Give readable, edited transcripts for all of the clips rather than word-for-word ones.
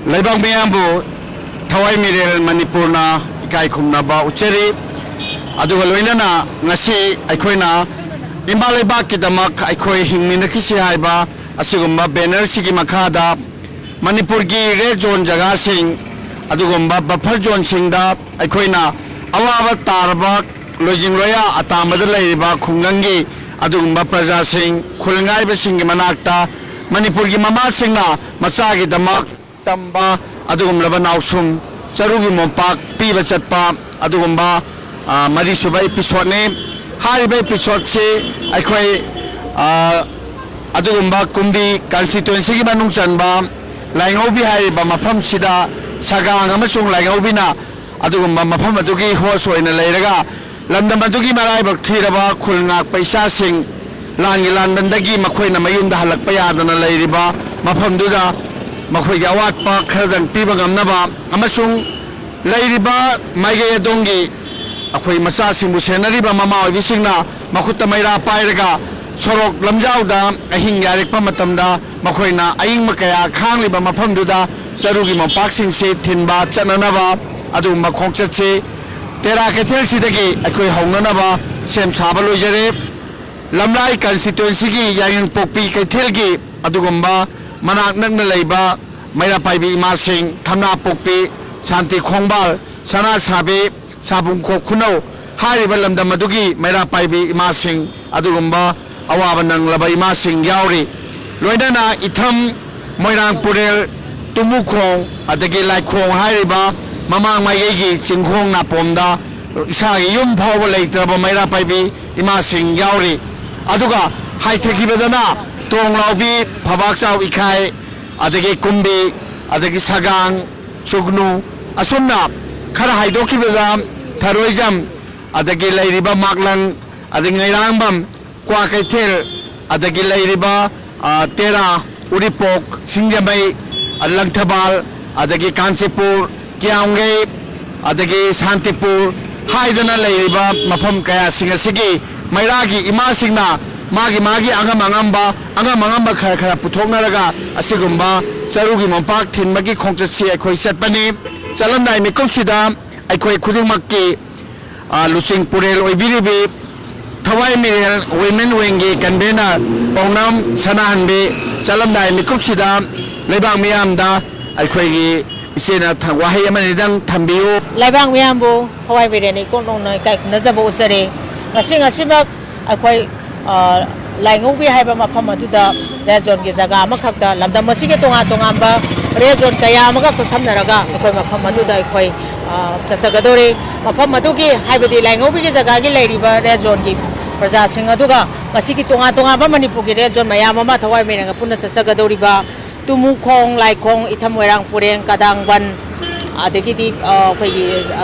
Laibang miyambu Thawai Mirel Manipurna ikai khumnaba ucheri aduga loinana ngasi aikoina imba leibak kidamak aikoi hingmina kisi haiba asigumba banner sigi makhada Manipur gi red zone jaga sing adugumba buffer zone singda aikoina awaba tarba lojing roya atamada leiba khungangi adugumba praja sing khulngai ba sing manakta Manipur gi mama singna macha gi damak tamba adugumlaba nausum Sarugi Mompak piba chatpa adugumba mari suba episode ne hariba episode se aikhoi adugumba kumbi constituency gi manung chanba laingobi hariba mafam sida sagang amasung laingobina adugumba mafam adugi host oina leiraga lamdam adugi marai bak thiraba khulngak paisa sing langi landandagi makhoina mayumda halakpa yadana leiriba mafam duda makhoi gi awat pa khadang piba gamnaba amasung leiriba maige dongi akhoi macha singbu senariba mama oibisingna makhutta maira pairaga sorok lamjauda ahing yarekpa matamda makhoina aing makaya khangliba mafamduda charugi mompak singse thinba chananaba adu makhongchatse tera kethel sidagi akhoi haunanaba sem saba loijare lamlai constituency gi yang pokpi kethel gi adugumba manak nakna leiba maira paibi ima sing thamna pokpi Santi Khongbal Sana Sabe Sabung Kokuno Hariba Lamdam Madugi Maira Paibi Imasing Adugumba Awabanang Laba Imasing Yauri Loidana Itam Moirang Purel Tumukrong Adagi Laikrong Hariba Mamang Mayegi Singkong Napomda Isagi Yum Power Later Maira Paibi Imasing Yauri Aduga Haiteki Bedana Tong Laubi Pabaksaw Ikai Adagi Kumbi Adagi Sagang Sugnu Asumna khara haidoki bega tharoijam adagi leiriba maklang adagi ngairambam kwa kaithel adagi leiriba tera uripok singjamai alangthabal adagi kansipur kiaungai adagi santipur haidana leiriba mafam kaya singasigi mairagi ima singna magi angamba khara puthoknaraga asigumba charugi mompak thinmagi khongchatsi akhoi chatpani chalamdai mikumsida aikhoi khudingmakki lusing purel oibiribi Thawai Mirel women wengi convener Pongnam Sanahanbe chalamdai mikumsida leibang miyamda aikhoi gi isena thawai amanidang thambiu leibang miyambu Thawai Mirel ni konong kai najabo usare ngasinga sibak aikhoi laingobi haiba mafam aduda region gi jaga amakhakta lamdam masige tonga region kaya amaga kusamnaraga akoi mafam aduda akoi chachagadore mafam adugi haibadi laingobi gi jaga gi leiriba region gi praja sing aduga masigi tonga ba Manipur gi region mayam ama Thawai Mirel punna chachagadori ba Tumukhong Laikhong Ithamwerang Pureng Kadangban adagidi khoi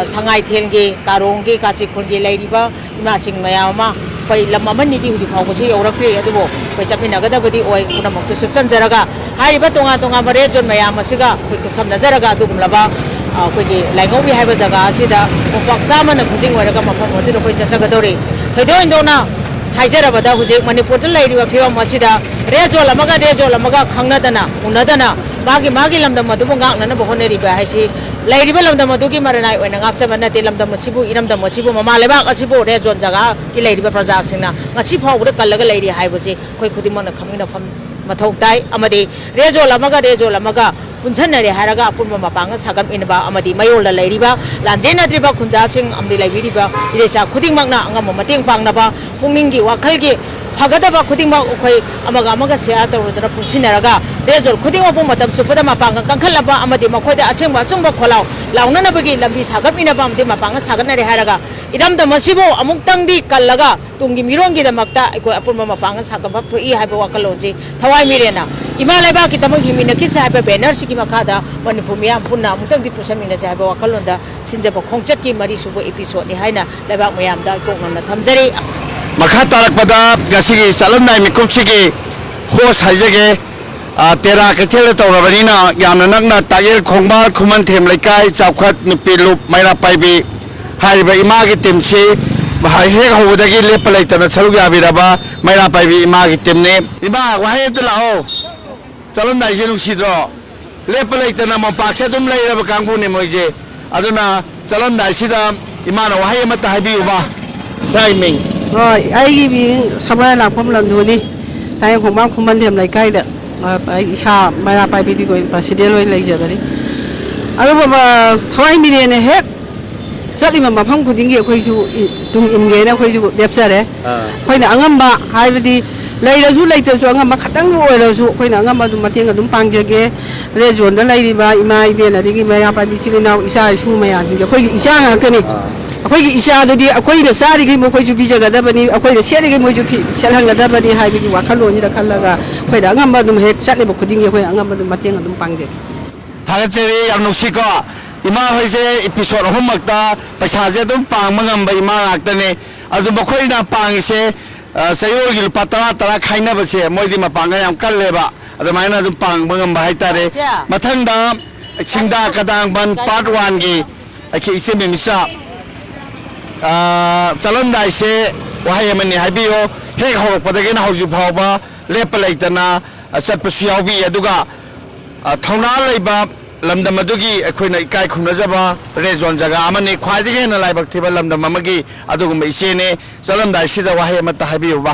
sangai thelgi karonggi kachikhulgi leiriba ima sing mayam ama khoi lam amani di huji phawbasi yorakri adubo khoi chapinagadabadi oi punamuktu subsanjaraga haiba tonga ba region mayam asiga khoi kusamnajaraga adugumlaba khoi gi laingobi haiba jaga asida opaksamana bujing waraga mafam odi khoi chachagadori thoidoi indona haijarabada huji Manipur da leiriba phiwam asida region lamaga khangnadana unadana magi lamdam madubu ngaknana bohoneriba haisi leiriba lamdam madugi maranai oina ngakchabana te lamdam masibu iramdam masibu mama lebak asibu region jaga ki leiriba praja singna ngasi phawuda kallaga leiri haibasi khoi khudimana khamina fam mathok tai amadi region lamaga punsanare haraga apunma mapanga sagam inba amadi mayol la leiriba lanjena driba khunja sing amdi leibiriba iresa khudingmakna angam mateng pangnaba pungningi wakhalgi Pagadaba Kudima Ukoi Amaga Seattle Pusinaraga, Rezor Kudima Pumatam Supama Panga Kankalaba Amadi Makoda Asemba Sumba Kolau, Launana Bagi Lambi Sagapinabam de Mapanga Saganari Haraga, Idam the Masibo among Tangdi Kalaga, Tungi Mirongi the Makta, Apuma Mapanga Sagapa to E Hypawakalozi, Thawai Mirena, Imalaba Kitamaki Minakis Hyper Banner Sikimakada, Manipumia Puna, Mutangi Pusamina Hypawakalunda, Sinjapa Kongchaki Marisubo episode, Haina, Leba Mayamda, Gongana Tamzari. Makha tarakpada gasigi salamdai mikumsigi host haijage tera kethel tawrabanina yamna nakna tagel khongbal khuman them laikai chawkhat nupilup maira paibi haiba imagi timsi he hobudagi lepalaitana sarug yabiraba maira paibi imagi timne iba wahe tulao salamdai jenu sidro lepa leitana mapak se dum leiraba kangbu ni moije aduna chalam dai sida imana wahai amata haibiu ba sai ming rồi ai bị sao mai làm không làm thôi đi tại không mang không mang điểm này cay được ai sao mai là phải đi coi president rồi lấy giờ đấy anh mà thôi mình này hết chắc đi mà phong cũng tiếng kia khơi chú tung im ghế đó khơi chú đẹp sao đấy khơi là ngâm bạ hai bên đi lấy là chú lấy từ chỗ ngâm mà khát tăng rồi là chú khơi là ngâm mà dùng mặt tiếng là đúng bằng giờ kia lấy chuẩn đó lấy đi mà mai bên là đi cái mai là phải đi chơi nào isa chú mai à giờ khơi isa à cái này khơi isa rồi đi khơi là sao đi cái mua khơi chú bây giờ cái đó bên đi khơi là xe đi cái mua chú xe hàng cái đó bên đi hai bên qua khăn luôn như là khăn là khơi là ngâm mà dùng hết chắc đi một cái tiếng kia khơi ngâm mà dùng mặt tiếng là đúng bằng giờ thằng chơi ăn nông sĩ có ima hoi se episode homework ta paisa je dum pang mangam bai ma aktane adu bakhoi na pang se sayo gil patara tara khaina ba se moi di ma pang yam kal le ba adu mai na dum pang mangam ba haitare mathang da singda kadang ban part 1 gi akhi ise me misa chalam dai se wahai amani haibio he ho padage na hoju phawba lepa leitana sat pasu bi aduga thauna leiba lamdam adugi akhoi ikai khunajaba rezon jaga amani khwaidege na laibak thiba lamdam amagi adugum ise ne chalam dai sida wahai amata habiu ba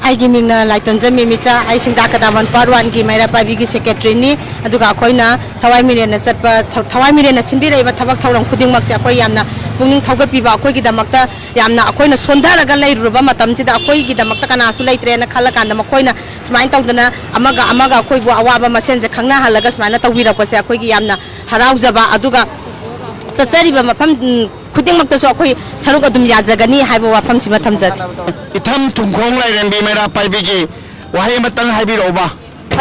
aigi mingna laiton jami micha ai singda kadawan parwan gi maira pabi gi secretary ni aduga khoina thawai miren na chatpa thawai miren na chinbi reiba thabak thawrang khuding mak se akoi yamna pungning thawgat piba akoi gi damakta yamna akoi na sondharaga leiruba matam chida akoi gi damakta kana su leitre na khala kanda makhoina smain tawdana amaga akoi bu awaba masen je khangna halaga smaina tawbira ko se akoi gi yamna haraujaba aduga tatariba mafam khuding mak ta so akoi saruk adum yajagani haiba wafam sima thamjat itham thumkhong lai ren bi maira pai bi gi wahai matang haibi roba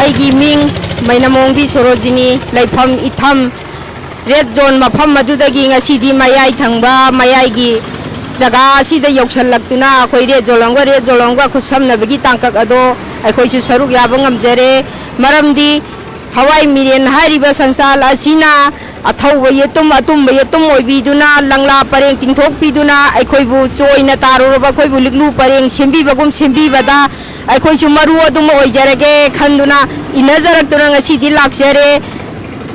aigi ming mainamongdi sorojini laifam itham red zone mafam madudagi ngasidi mayai thangba mayai gi jaga sida yoksallaktuna akhoi red zolongwa khusamnabagi tangkak ado akhoi su saruk yaba ngamjare maramdi thawai miren hariba sanstal asina athauba yetum atumba yetum oibiduna langla pareng tingthok piduna aikhoibu choina taruba khoibu liklu pareng sembibagum sembibada aikoi chu maru adum oijarage khanduna inajaratuna ngasidi laksare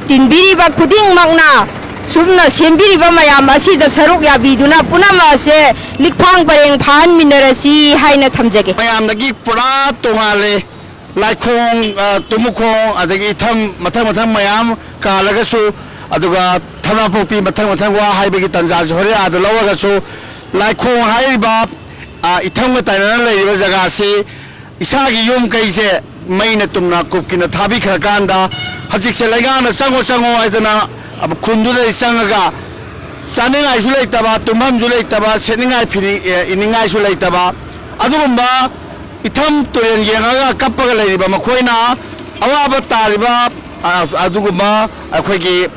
tinbiriba khuding makna sumna sembiriba mayam asida saruk yabiduna punama se likphang pareng phan minarasi haina thamjage mayam dagi pura tongale laikhong tumukhong adagi itham mathang mayam kalagasu aduga thana popi mathang wa haibagi tanja hore adu lawaga su laikhong haiba itham ga taina leiba jaga se isagi yum kaise maina tumna kupkina thabi kharkanda hajik se laigana sango aidana ab khundu dei sangaga saningai su leitaba tumam ju leitaba seningai phini iningai su leitaba adugumba itham toren yengaga kappaga leiba makhoina awaba tariba adugumba akhoigi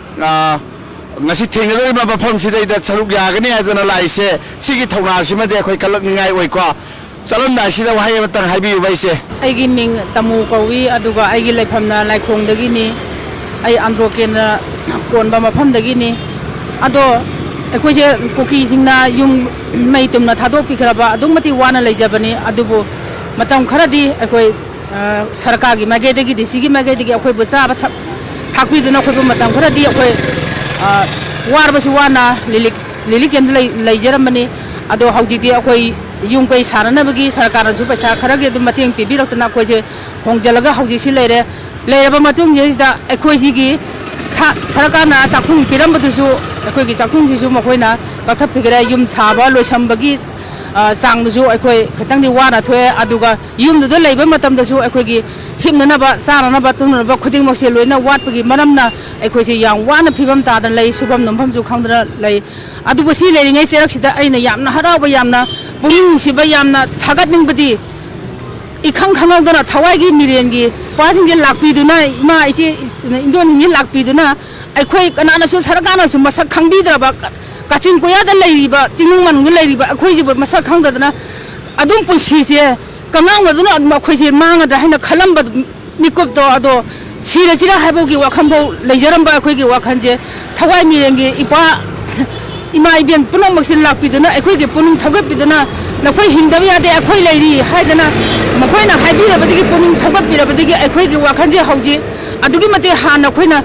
ngasi thengale ma bafam sidai saruk yagani adana laise sigi thona sima de khoi kalak ningai oi ko chalam da sida wahai matang haibi baise aigi ming tamu kawi aduga aigi laifamna laikhong dagi ni ai andro kena konba mafam dagi ni ado akhoi je koki jingna yum mai tumna thadok pikhraba adumati wana leijabani adubu matam kharadi akhoi sarkar gi mage dagi disi gi mage dagi akhoi busa ba thakwi duna khoi matam kharadi akhoi warbasu wana lilik ken leijaramani ado haujiti akhoi yung kai sananabagi sarkar ju paisa kharage dum mateng pibirakna khoi je hongjalaga hauji si leiraba matung jesida akhoi gi sarkar na chakthung pirambadu su akhoi gi chakthung ji su makhoina kathap pigre yum saba loisambagi sang du akhoi khatangdi wana thoe aduga yum du leiba matam da su akhoi gi himnanaba sananaba tunaba khuding makse loina watpagi maramna akhoi se yang wana phibam ta da lei subam nompham ju khangdra lei adubu si leiringai cherak sida aina yamna harawa yamna puning siba yamna thagat ningbadi ikhang khangdana thawai gi miren gi pasing ge lakpi duna ma ise indon ni lakpi duna akhoi kanana su sarkana su masak khangbidraba kachin koya da leiba chinung man gi leiba akhoi ji masak khangdana adum punsi se kamang aduna adma akhoi se manga da haina khalamba mikop to ado sira haibogi wakhambo leijaramba akhoi gi wakhanje thawai miren gi ipa ima iben punong maksin lakpiduna akhoi ge puning thagapiduna nakhoi hingdam yade akhoi leiri haidana makhoina haibirabadigi puning thagapirabadigi akhoi ge wakhanje hauji अदुगी मते हाना खोइना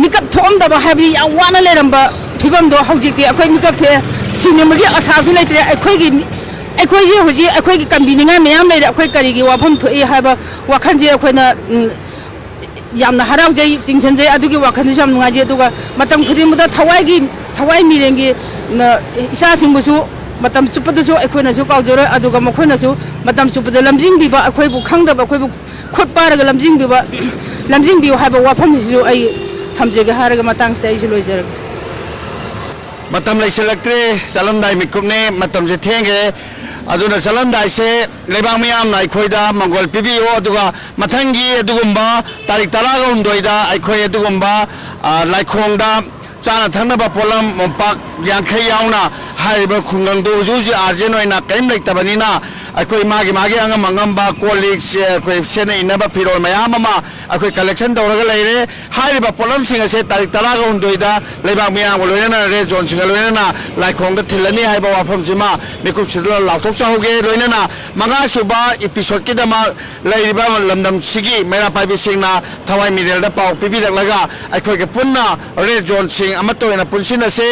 मिकअप थोमदबा हाबी या वाना लेरंबा फिबमदो हौजिति अखोय मिकअप थे सिनेमागी आसासु लेत्रे अखोयगी अखोयजे हुजी अखोयगी कंबिनिंगा मयाम लेरे अखोय करिगी वाफम थोई हाबा वाखनजे अखोयना यामना हरावजै चिंगसनजे अदुगी वाखनजु याम नुगाजे अदुगा मतम खुदिमुदा थवाई मिरेंगी इसा सिंगबुसु मतम चुपदसु अखोयनासु कावजरो अदुगा मखोयनासु मतम चुपद लमजिंग बिबा अखोयबु खंगदबा अखोयबु खुद पारगा लमजिंग बिबा हाबा वाफमसिसु आई थमजेगे हारगा मतंगसते आइसु लोइजरग मतम लैसलक्त्रे चलमदाय मिकुमने मतम से थेंगे अदुना चलमदाय से लेबांग मियाम ना अखोयदा मंगोल पिबियो अदुगा मथंगी अदुगुंबा तारीख 19 दा अखोय अदुगुंबा लाइखोंगदा चाना थंगनबा पोलम मोंपाक यांखै यावना हाइबा खुंगंदो जुजु आर्जेन ओइना कैम लेतबनिना अखोय मागे अंगमंगंबा कोलिक से अखोय सेने इनबा फिरोल मयाम अमा अखोय कलेक्शन तौरगा लेरे हाइबा पोलम सिंग से तारीख 19 दा लेबांग मियाम लोयना रे जोन सिंग लोयना लाइखोंगदा थिलनी हाइबा वाफम सिमा मिकुप सिदला लाउथोक चाहोगे लोयना मंगा सुबा एपिसोड के दमा लेरिबा लमदम सिगी मेरा पाइबि सिंगना थवाई मिरेल दा पाउ पिबिरलगा अखोय के पुन्ना रे जोन सिंग अमतोयना पुनसिना से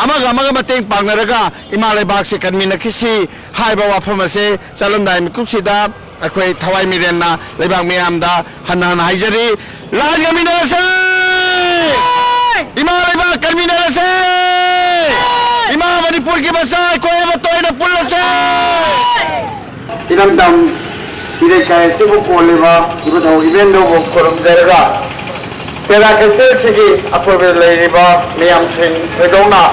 अमगा मतेंग पांगनरगा इमा लेबाक से कन्मिनखिसी हाइबा वाफम से चलमदाय मिकुपसिदा अखोय थवाई मिरेना लेबाक मियामदा हनहन हाइजरी लागमिनरसे इमा लेबाक कन्मिनरसे इमा मणिपुर की बसा कोय बतोयना पुलसे इनमदम इरे काय सिबु कोलेबा इबथौ इवेंटो बो कोरमजरगा पेरा कैसे सिगी अपोबे लेरिबा मियाम सिंग एदोना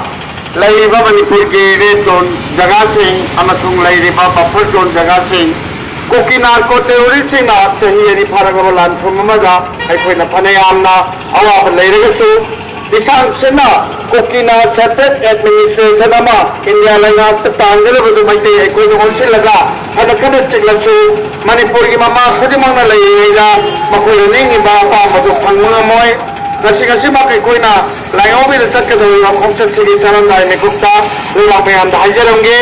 लेरिबा मणिपुर की रेड जोन जगह सिंग अमसुंग लेरिबा बफर जोन जगह सिंग कोकिनार को टेरोरिस्ट सिंगना सही एनि फारगबा लानफुम अमगा अखोयना फनेयामना अवाब लेरगसु दिसांग सेना कोकिना सेपरेट एडमिनिस्ट्रेशन अमा इंडिया लंगा तांगलबदु मैते अखोयना होलसेलगा हदखन चिगलसु मणिपुर की mama खुदिमंगना लेरिगा मखोयना निंगिबा पामदु फंगमोय ngasi makai koina layobi da takka da khomsa sigi saranday me gupta ula bayan da hajarangge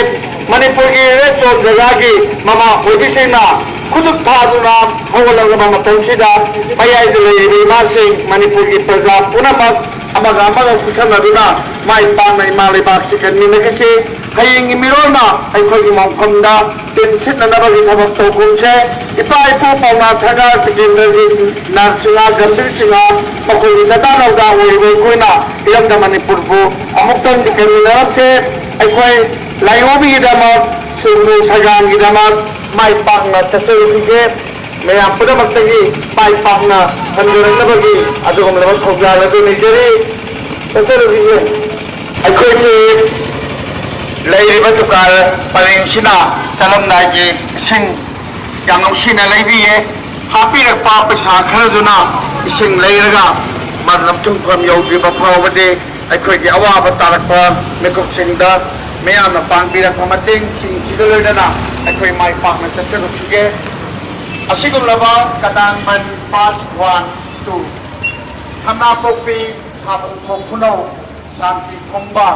manipur gi reto jagagi mama odisena khuduk thaduna hawala ga mama tonsida bayai de le ma sing manipur gi praja punamak amaga kusana duna mai pang mai mali bak sikan ni nekasi haying mirona ai khoi gi mongkhamda tin chit na ba gi thabak to kumse ipai pu pauna thaga tikindra gi narsinga gambir singa pakoi data nauda oi oi koina ilam da manipur bu amuktan dikan ni narap se ai khoi layobi gi dama sunu sagang gi dama mai pang na chachu gi me ampuda maktagi mai pang na hanurang na bagi adu kom lamat khogla la du ni jeri chachu gi ai khoi ni लेरिबा तुकार परेंसिना चलमदागी सिंग यामनुसिना लेबिये हापिरपा पैसा खरदुना इसिंग लेरगा मरलम तुमफम यौबिबा फावबदे अखोयगी अवाब तारकपा मेकुप सिंगदा मेयामना पांगबिरकपा मतेंग सिंग सिगलोयदना अखोय माइ पाकना चचरुखिगे असिगुमलबा कदांगमन part 1 2 थमना Poppy थाबुं खोखुनौ शांति खोंबा